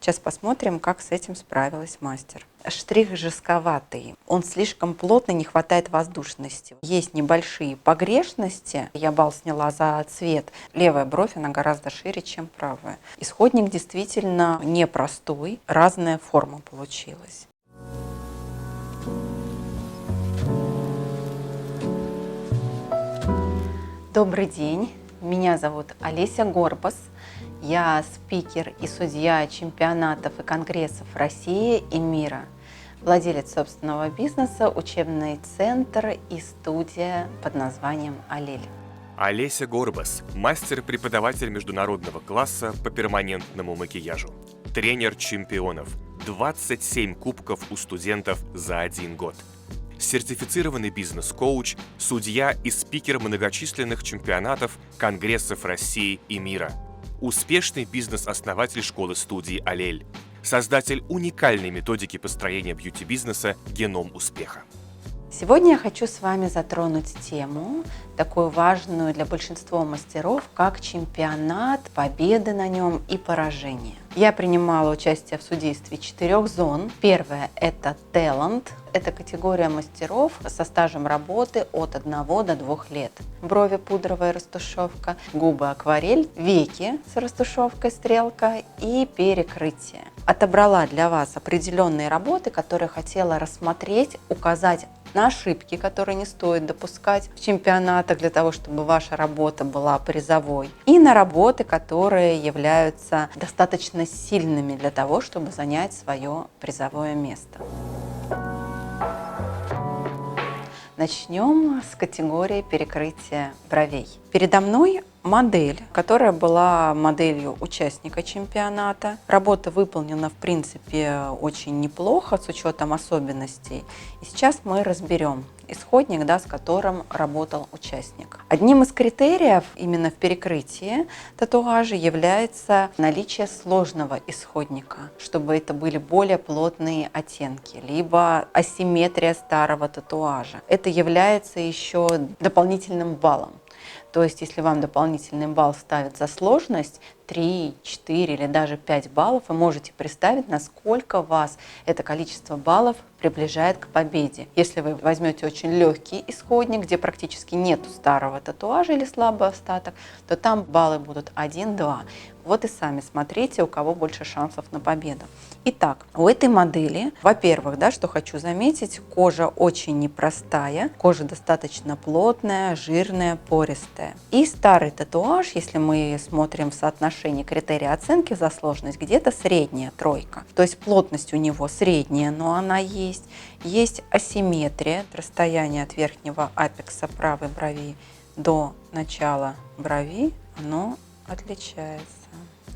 Сейчас посмотрим, как с этим справилась мастер. Штрих жестковатый, он слишком плотный, не хватает воздушности. Есть небольшие погрешности, я бал сняла за цвет. Левая бровь, она гораздо шире, чем правая. Исходник действительно непростой, разная форма получилась. Добрый день, меня зовут Олеся Горбас. Я спикер и судья чемпионатов и конгрессов России и мира, владелец собственного бизнеса, учебный центр и студия под названием «Алель». Олеся Горбас – мастер-преподаватель международного класса по перманентному макияжу, тренер чемпионов, 27 кубков у студентов за 1 год, сертифицированный бизнес-коуч, судья и спикер многочисленных чемпионатов, конгрессов России и мира, успешный бизнес-основатель школы-студии «Алель», создатель уникальной методики построения бьюти-бизнеса «Геном успеха». Сегодня я хочу с вами затронуть тему, такую важную для большинства мастеров, как чемпионат, победы на нем и поражения. Я принимала участие в судействе 4 зон. Первая – это талант. Это категория мастеров со стажем работы от 1 до 2 лет. Брови пудровая растушевка, губы акварель, веки с растушевкой стрелка и перекрытие. Отобрала для вас определенные работы, которые хотела рассмотреть, указать на ошибки, которые не стоит допускать в чемпионатах для того, чтобы ваша работа была призовой, и на работы, которые являются достаточно сильными для того, чтобы занять свое призовое место. Начнем с категории перекрытия бровей. Передо мной модель, которая была моделью участника чемпионата. Работа выполнена, в принципе, очень неплохо с учетом особенностей. И сейчас мы разберем исходник, с которым работал участник. Одним из критериев именно в перекрытии татуажа является наличие сложного исходника, чтобы это были более плотные оттенки, либо асимметрия старого татуажа. Это является еще дополнительным баллом. То есть, если вам дополнительный балл ставят за сложность, 3, 4 или даже 5 баллов, вы можете представить, насколько вас это количество баллов приближает к победе. Если вы возьмете очень легкий исходник, где практически нету старого татуажа или слабый остаток, то там баллы будут 1-2. Вот и сами смотрите, у кого больше шансов на победу. Итак, у этой модели, во-первых, что хочу заметить, кожа очень непростая, кожа достаточно плотная, жирная, пористая. И старый татуаж, если мы смотрим в соотношении критерия оценки за сложность, где-то средняя тройка. То есть плотность у него средняя, но она есть. Есть асимметрия, расстояние от верхнего апекса правой брови до начала брови, оно отличается.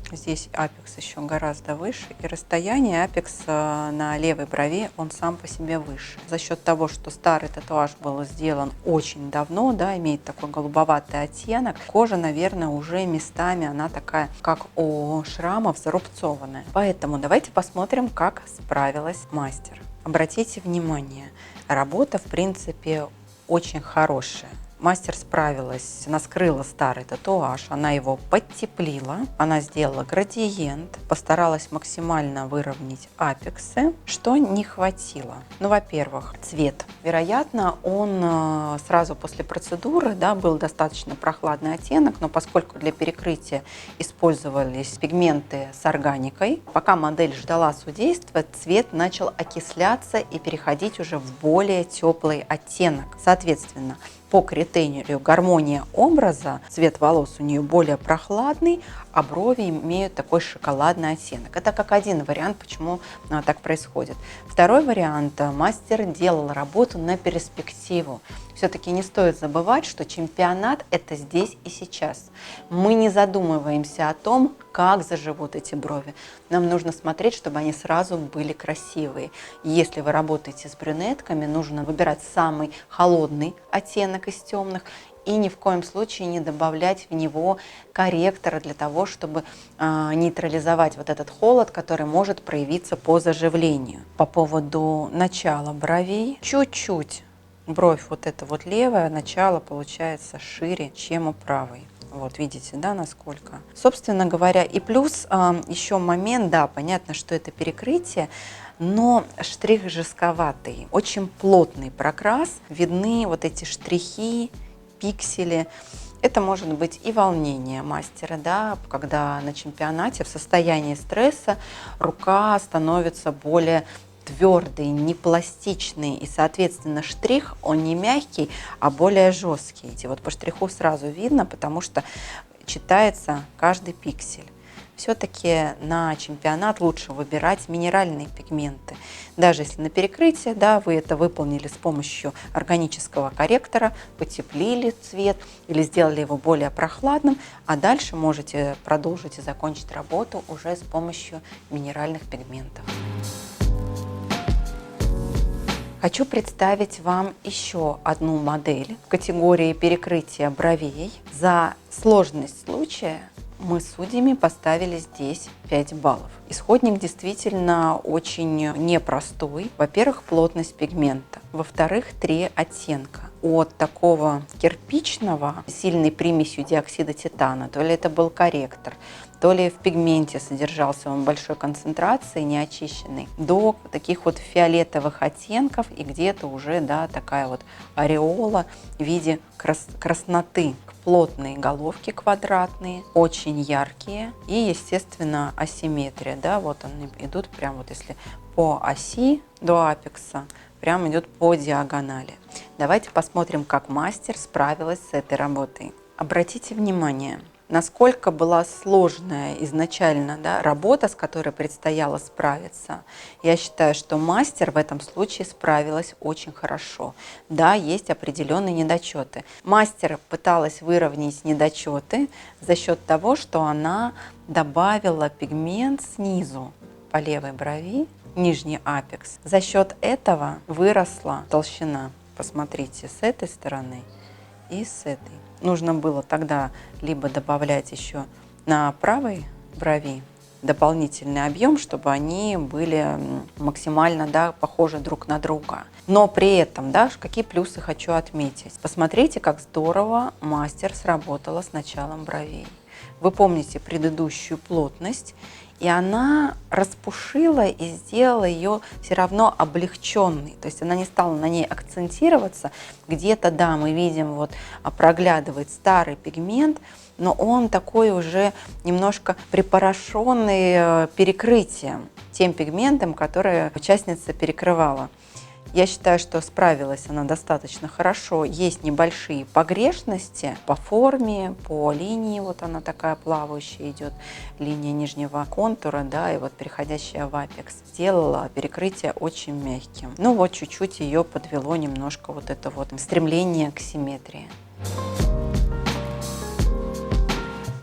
Здесь апекс еще гораздо выше, и расстояние апекса на левой брови, он сам по себе выше. За счет того, что старый татуаж был сделан очень давно, имеет такой голубоватый оттенок, кожа, наверное, уже местами она такая, как у шрамов, зарубцованная. Поэтому давайте посмотрим, как справилась мастер. Обратите внимание, работа, в принципе, очень хорошая. Мастер справилась, она скрыла старый татуаж, она его подтеплила, она сделала градиент, постаралась максимально выровнять апексы, что не хватило. Во-первых, цвет. Вероятно, он сразу после процедуры, был достаточно прохладный оттенок, но поскольку для перекрытия использовались пигменты с органикой, пока модель ждала судейства, цвет начал окисляться и переходить уже в более теплый оттенок. Соответственно, по критерию гармония образа, цвет волос у нее более прохладный, а брови имеют такой шоколадный оттенок. Это как один вариант, почему так происходит. Второй вариант. Мастер делал работу на перспективу. Все-таки не стоит забывать, что чемпионат – это здесь и сейчас. Мы не задумываемся о том, как заживут эти брови. Нам нужно смотреть, чтобы они сразу были красивые. Если вы работаете с брюнетками, нужно выбирать самый холодный оттенок из темных и ни в коем случае не добавлять в него корректора для того, чтобы нейтрализовать вот этот холод, который может проявиться по заживлению. По поводу начала бровей, чуть-чуть бровь вот эта вот левая, начало получается шире, чем у правой. Вот видите, да, насколько. Собственно говоря, и плюс еще момент, да, понятно, что это перекрытие, но штрих жестковатый, очень плотный прокрас, видны вот эти штрихи, пиксели. Это может быть и волнение мастера, да, когда на чемпионате в состоянии стресса рука становится более твердый, не пластичный, и, соответственно, штрих, он не мягкий, а более жесткий. И вот по штриху сразу видно, потому что читается каждый пиксель. Все-таки на чемпионат лучше выбирать минеральные пигменты. Даже если на перекрытие, да, вы это выполнили с помощью органического корректора, потеплили цвет или сделали его более прохладным, а дальше можете продолжить и закончить работу уже с помощью минеральных пигментов. Хочу представить вам еще одну модель в категории перекрытия бровей. За сложность случая мы судьями поставили здесь 5 баллов. Исходник действительно очень непростой. Во-первых, плотность пигмента. Во-вторых, 3 оттенка. От такого кирпичного с сильной примесью диоксида титана, то ли это был корректор, то ли в пигменте содержался он в большой концентрации, неочищенный, до таких вот фиолетовых оттенков и где-то уже, да, такая вот ореола в виде красноты. Плотные головки квадратные, очень яркие и, естественно, асимметрия, да, вот они идут прям вот если по оси до апекса, прям идет по диагонали. Давайте посмотрим, как мастер справилась с этой работой. Обратите внимание, насколько была сложная изначально, да, работа, с которой предстояло справиться. Я считаю, что мастер в этом случае справилась очень хорошо. Да, есть определенные недочеты. Мастер пыталась выровнять недочеты за счет того, что она добавила пигмент снизу по левой брови, нижний апекс. За счет этого выросла толщина. Посмотрите, с этой стороны и с этой. Нужно было тогда либо добавлять еще на правой брови дополнительный объем, чтобы они были максимально, да, похожи друг на друга. Но при этом, да, какие плюсы хочу отметить. Посмотрите, как здорово мастер сработала с началом бровей. Вы помните предыдущую плотность, и она распушила и сделала ее все равно облегченной. То есть она не стала на ней акцентироваться. Где-то, да, мы видим, вот проглядывает старый пигмент, но он такой уже немножко припорошенный перекрытием, тем пигментом, который участница перекрывала. Я считаю, что справилась она достаточно хорошо. Есть небольшие погрешности по форме, по линии. Вот она такая плавающая идет, линия нижнего контура, да, и вот переходящая в апекс. Сделала перекрытие очень мягким. Ну вот чуть-чуть ее подвело немножко вот это вот стремление к симметрии.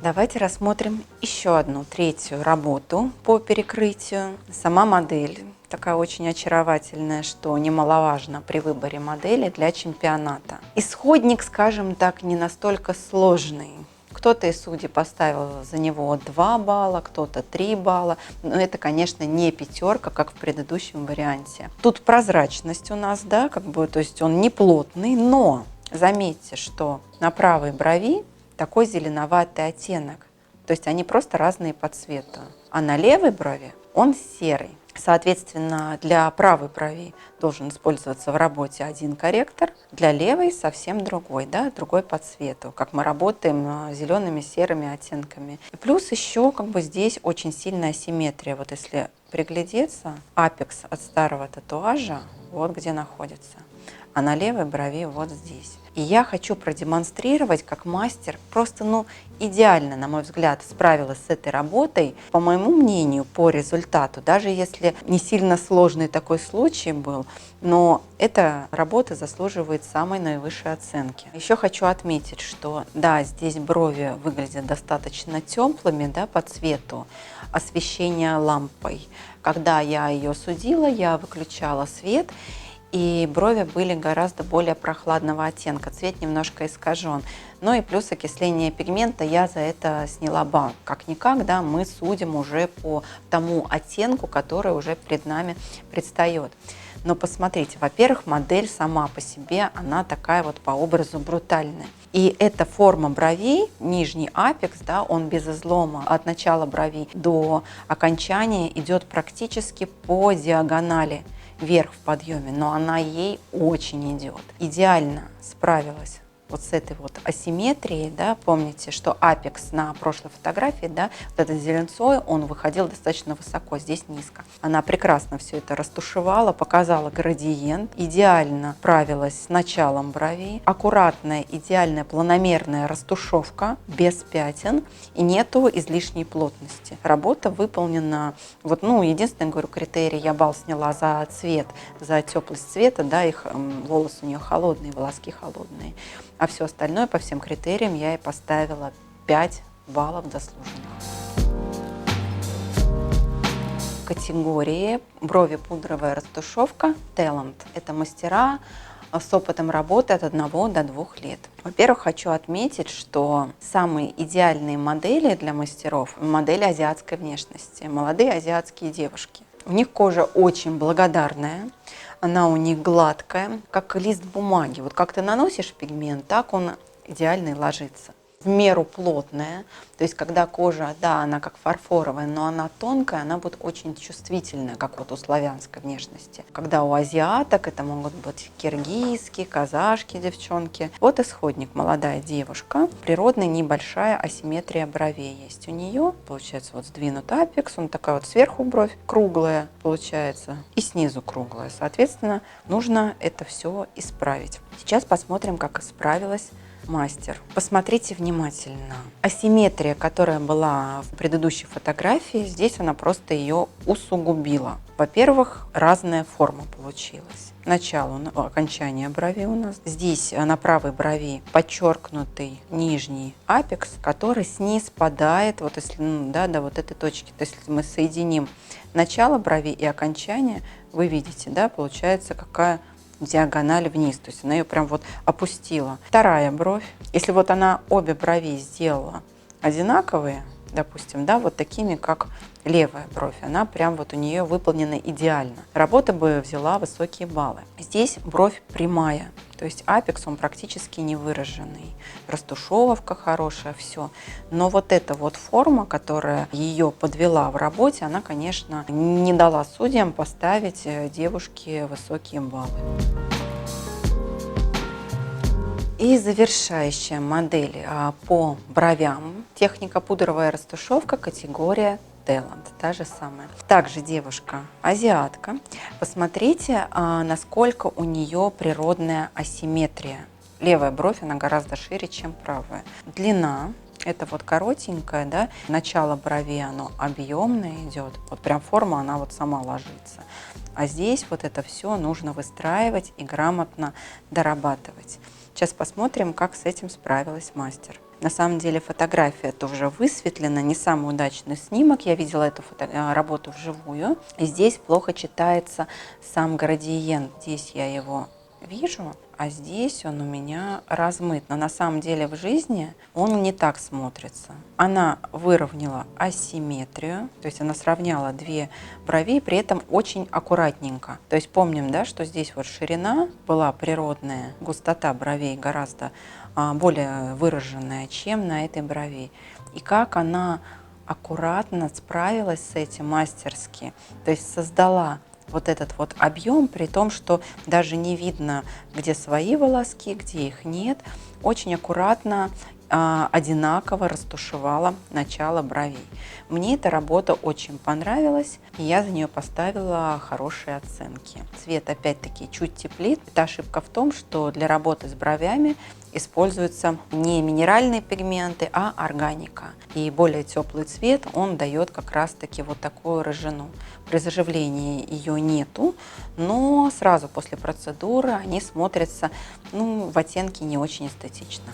Давайте рассмотрим еще одну, третью работу по перекрытию. Сама модель такая очень очаровательная, что немаловажно при выборе модели для чемпионата. Исходник, скажем так, не настолько сложный. Кто-то из судей поставил за него 2 балла, кто-то 3 балла. Но это, конечно, не пятерка, как в предыдущем варианте. Тут прозрачность у нас, да, как бы, то есть он не плотный, но заметьте, что на правой брови такой зеленоватый оттенок. То есть они просто разные по цвету. А на левой брови он серый. Соответственно, для правой брови должен использоваться в работе один корректор, для левой совсем другой, да, другой по цвету, как мы работаем зелеными, серыми оттенками. И плюс еще как бы здесь очень сильная асимметрия. Вот если приглядеться, апекс от старого татуажа вот где находится, а на левой брови вот здесь. И я хочу продемонстрировать, как мастер просто, идеально, на мой взгляд, справилась с этой работой. По моему мнению, по результату, даже если не сильно сложный такой случай был, но эта работа заслуживает самой наивысшей оценки. Еще хочу отметить, что да, здесь брови выглядят достаточно теплыми, да, по цвету, освещение лампой. Когда я ее судила, я выключала свет, и брови были гораздо более прохладного оттенка, цвет немножко искажен. Ну и плюс окисление пигмента, я за это сняла балл. Как-никак, да, мы судим уже по тому оттенку, который уже перед нами предстает. Но посмотрите, во-первых, модель сама по себе, она такая вот по образу брутальная. И эта форма бровей, нижний апекс, да, он без излома от начала бровей до окончания идет практически по диагонали вверх в подъеме, но она ей очень идет. Идеально справилась вот с этой вот асимметрией, да, помните, что апекс на прошлой фотографии, да, вот этот зеленцой, он выходил достаточно высоко, здесь низко. Она прекрасно все это растушевала, показала градиент, идеально справилась с началом бровей, аккуратная, идеальная, планомерная растушевка, без пятен и нету излишней плотности. Работа выполнена, вот, ну, единственный, говорю, критерий, я балл сняла за цвет, за теплость цвета, да, их волосы у нее холодные, волоски холодные. А все остальное по всем критериям я ей поставила 5 баллов заслуженных. В категории брови пудровая растушевка Talent. Это мастера с опытом работы от 1 до 2 лет. Во-первых, хочу отметить, что самые идеальные модели для мастеров – модели азиатской внешности, молодые азиатские девушки. У них кожа очень благодарная, она у них гладкая, как лист бумаги. Вот как ты наносишь пигмент, так он идеально ложится. В меру плотная, то есть когда кожа, да, она как фарфоровая, но она тонкая, она будет очень чувствительная, как вот у славянской внешности. Когда у азиаток это могут быть киргизские, казашки девчонки. Вот исходник, молодая девушка, природная небольшая асимметрия бровей есть у нее. Получается вот сдвинут апекс, он такая вот сверху бровь круглая получается и снизу круглая. Соответственно, нужно это все исправить. Сейчас посмотрим, как исправилась мастер. Посмотрите внимательно. Асимметрия, которая была в предыдущей фотографии, здесь она просто ее усугубила. Во-первых, разная форма получилась. Начало, окончание брови у нас. Здесь на правой брови подчеркнутый нижний апекс, который снизпадает, вот если, да, до вот этой точки. То есть если мы соединим начало брови и окончание, вы видите, да, получается какая диагональ вниз, то есть она ее прям вот опустила. Вторая бровь, если вот она обе брови сделала одинаковые, допустим, да, вот такими, как левая бровь, она прям вот у нее выполнена идеально. Работа бы взяла высокие баллы. Здесь бровь прямая, то есть апекс он практически не выраженный, растушевка хорошая, все. Но вот эта вот форма, которая ее подвела в работе, она, конечно, не дала судьям поставить девушке высокие баллы. И завершающая модель по бровям. Техника пудровая растушевка, категория Talent, та же самая. Также девушка азиатка. Посмотрите, насколько у нее природная асимметрия. Левая бровь, она гораздо шире, чем правая. Длина, это вот коротенькая, да, начало брови, оно объемное идет. Вот прям форма, она вот сама ложится. А здесь вот это все нужно выстраивать и грамотно дорабатывать. Сейчас посмотрим, как с этим справилась мастер. На самом деле фотография тоже высветлена, не самый удачный снимок. Я видела эту работу вживую. И здесь плохо читается сам градиент. Здесь я его вижу, а здесь он у меня размыт. Но на самом деле в жизни он не так смотрится. Она выровняла асимметрию, то есть она сравняла две брови, при этом очень аккуратненько. То есть помним, да, что здесь вот ширина была природная, густота бровей гораздо более выраженная, чем на этой брови. И как она аккуратно справилась с этим мастерски, то есть создала вот этот вот объем, при том, что даже не видно, где свои волоски, где их нет. Очень аккуратно, одинаково растушевала начало бровей. Мне эта работа очень понравилась, и я за нее поставила хорошие оценки. Цвет опять-таки чуть теплит. Это ошибка в том, что для работы с бровями используются не минеральные пигменты, а органика. И более теплый цвет, он дает как раз-таки вот такую рыжину. При заживлении ее нету, но сразу после процедуры они смотрятся, ну, в оттенке не очень эстетично.